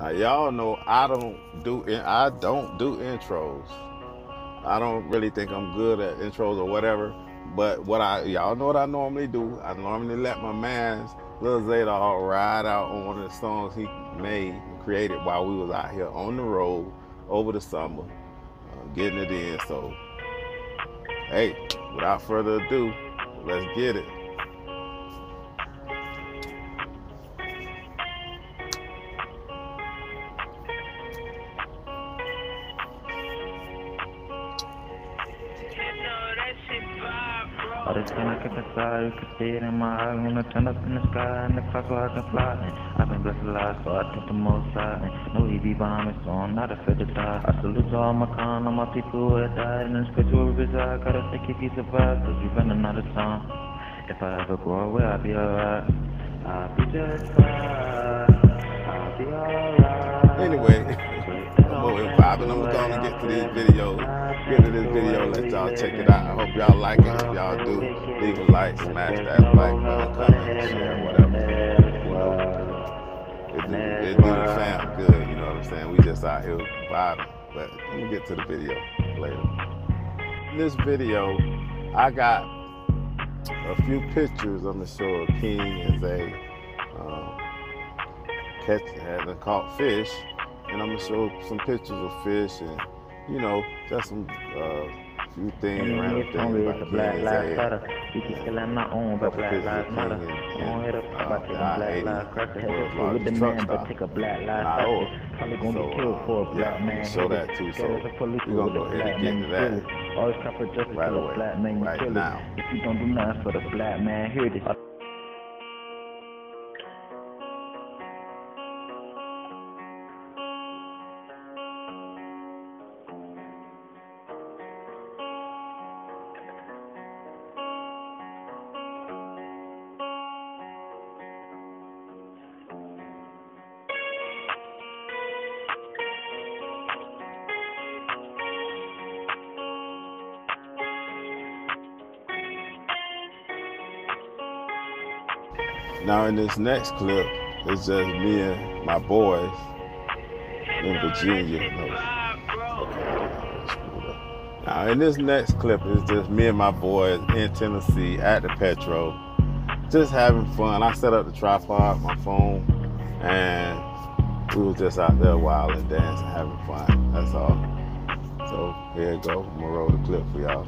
Now y'all know I don't do intros. I don't really think I'm good at intros or whatever. But y'all know what I normally do. I normally let my man's Lil Zadar ride out on one of the songs he made and created while we was out here on the road over the summer, getting it in. So, hey, without further ado, let's get it. All the time I can fly, you can see it in my eyes. When I turn up in the sky, and the clouds so I can fly. I've been blessed with life, so I think the most high. No he be behind me, so I'm not afraid to die. I salute to all my kind, all my people who have died. In the space where we reside, gotta think if he survived, cause we running out of time. If I ever grow away, I'll be alright. I'll be just fine. I'll be alright. Anyway, I'm over here vibing. I'm gonna get to these videos. Get to this video, let y'all check it out. I hope y'all like it. If y'all do, leave a like, smash that like button, comment, share, whatever. You know, it do the fam good, you know what I'm saying? We just out here vibing. But let me get to the video later. In this video, I got a few pictures I'm gonna show of King and Zay having caught fish, and I'm gonna show some pictures of fish and, you know, just some few things, random things about King and Zay. You can still have my own, but Black Lives Matter. Don't hit up about taking Black Lives Cracker. Head with the man, but take a Black Lives Cracker. Probably gonna be killed for a black man. Show that too, so we're gonna go ahead and get to that always come for justice right for the away, black man, you right kill now. it. If you don't do nothing for the black man, hear this. Now in this next clip, it's just me and my boys in Virginia. Now in this next clip, it's just me and my boys in Tennessee at the Petro, just having fun. I set up the tripod, my phone, and we was just out there wilding, dancing, having fun. That's all. So here you go. I'm gonna roll the clip for y'all.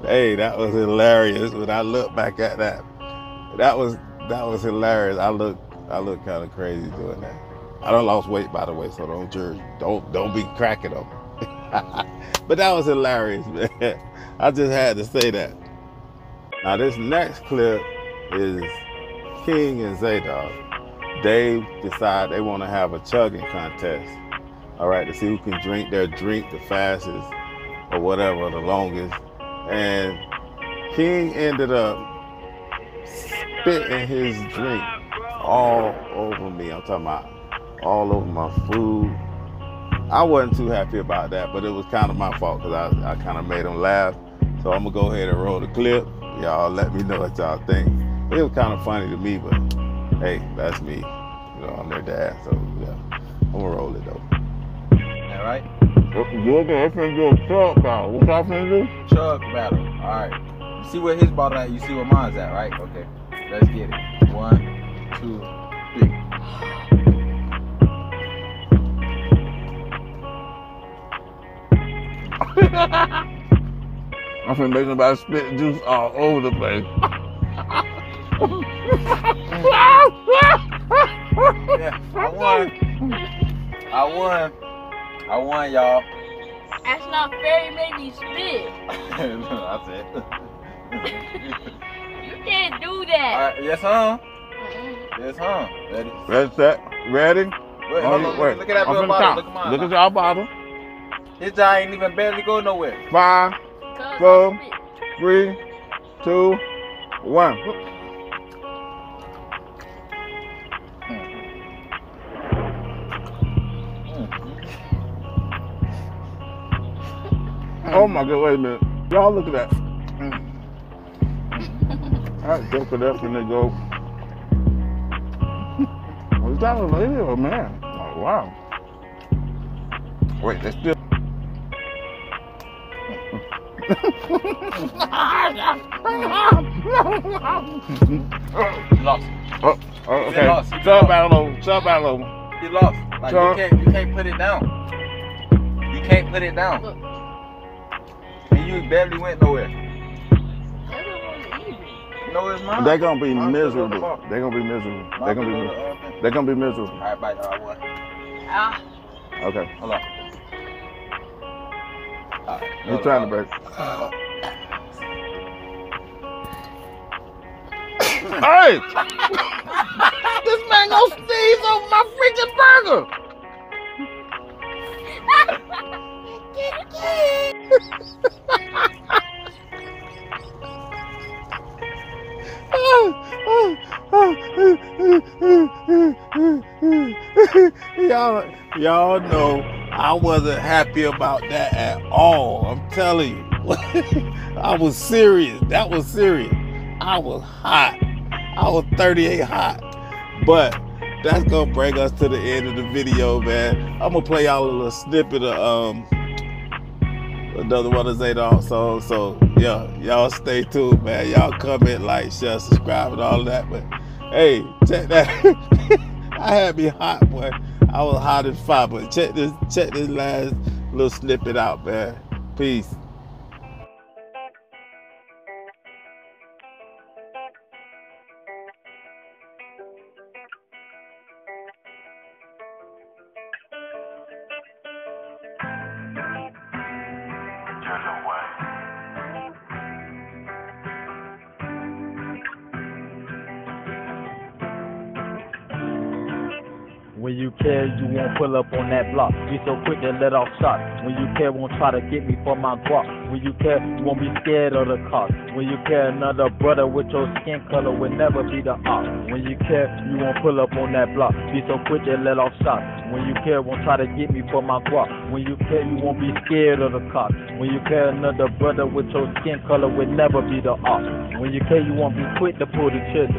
Hey, that was hilarious. When I look back at that, that was hilarious. I look kind of crazy doing that. I done lost weight, by the way, so don't be cracking them. But that was hilarious, man. I just had to say that. Now this next clip is King and Zadar. They decide they want to have a chugging contest. All right, to see who can drink their drink the fastest or whatever, the longest. And King ended up spitting his drink all over me. I'm talking about all over my food. I wasn't too happy about that, but it was kind of my fault because I kind of made him laugh. So I'm gonna go ahead and roll the clip. Y'all let me know what y'all think. It was kind of funny to me, but hey, that's me. You know, I'm their dad, so yeah, I'm gonna roll it though. All right. Good, I'm finna do a chug battle. What y'all finna do? Chug battle. All right. You see where his bottle at? You see where mine's at, right? Okay. Let's get it. 1, 2, 3. I'm finna make somebody spit juice all over the place. Yeah, I won, y'all. That's not fair, you made me spit. I said. You can't do that. All right, yes, huh? Yes, huh? Ready? Ready, set, ready? Wait, hold on. Wait. Look at that I'm little finna bottle. count. Look at mine. Look at y'all bottle. His jaw ain't even barely go nowhere. 5, 4, 3, 2, 1. Oh my God, wait a minute. Y'all look at that. Alright, go for that when they go. Was that a lady or a man? Oh, wow. Wait, they still. Lost. Oh, okay. lost. Chug battle over. Chug battle over. He lost. Like you can't put it down. You can't put it down. Look. And you barely went nowhere. No, it's not. They're gonna be miserable. They're gonna be miserable. They're gonna be miserable. They're gonna be miserable. All right, bye. I won. Ah. Okay. Hold on. You're trying to break. Hey! This man gonna sneeze over my freaking burger! Y'all know I wasn't happy about that at all. I'm telling you. I was serious. That was serious. I was hot. I was 38 hot. But that's gonna bring us to the end of the video, man. I'm gonna play y'all a little snippet of another one of Zadok songs. So yeah, y'all stay tuned, man. Y'all comment, like, share, subscribe, and all that. But hey, check that. I had me hot, boy. I was hot as fire. But check this last little snippet out, man. Peace. When you care, you won't pull up on that block. Be so quick to let off shots. When you care, won't try to get me for my guap. When you care, you won't be scared of the cops. When you care, another brother with your skin color will never be the op. When you care, you won't pull up on that block. Be so quick to let off shots. When you care, won't try to get me for my guap. When you care, you won't be scared of the cops. When you care, another brother with your skin color will never be the op. When you care, you won't be quick to pull the trigger.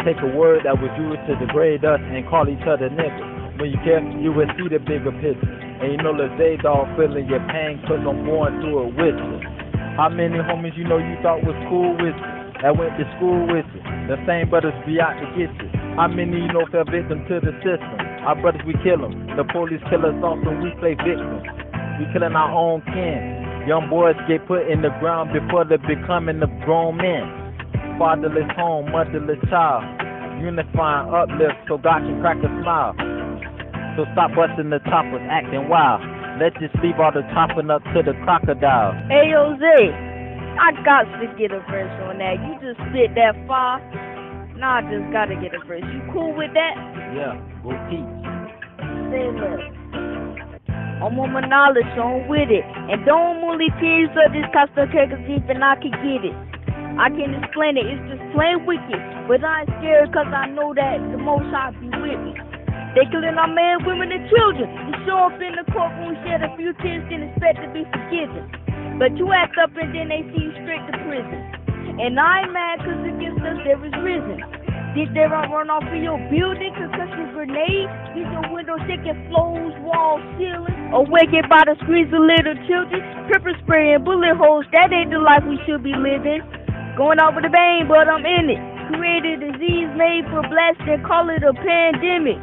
Take a word that was used to degrade us and call each other niggas. When you care, you will see the bigger picture. And you know the Zadok feeling your pain cause I'm going through it with you. How many homies you know you thought was cool with you, that went to school with you? The same brothers be out to get you. How many you know fell victim to the system? Our brothers, we kill them. The police kill us off and we play victim. We killing our own kin. Young boys get put in the ground before they becoming the grown men. Fatherless home, motherless child. Unifying uplift so God can crack a smile. So stop busting the choppers, acting wild. Let's just leave all the chopping up to the crocodile. Hey, Jose, I got to get a verse on that. You just spit that far. Nah, I just gotta get a verse. You cool with that? Yeah, go teach. Say look. I'm on my knowledge, so I'm with it. And don't only tease of this cause the cause even I can get it. I can't explain it, it's just plain wicked. But I ain't scared cause I know that the Most High be with me. They killing our men, women, and children. You show up in the courtroom, shed a few tears, then expect to be forgiven. But you act up and then they see you straight to prison. And I ain't mad cause against us there is risen. Think they run off in your building, concussion grenades, get your windows shaking, floors, walls, ceiling. Awakened by the screams of little children, pepper spray and bullet holes, that ain't the life we should be living. Going out with a bang, but I'm in it. Created a disease made for blasting, call it a pandemic.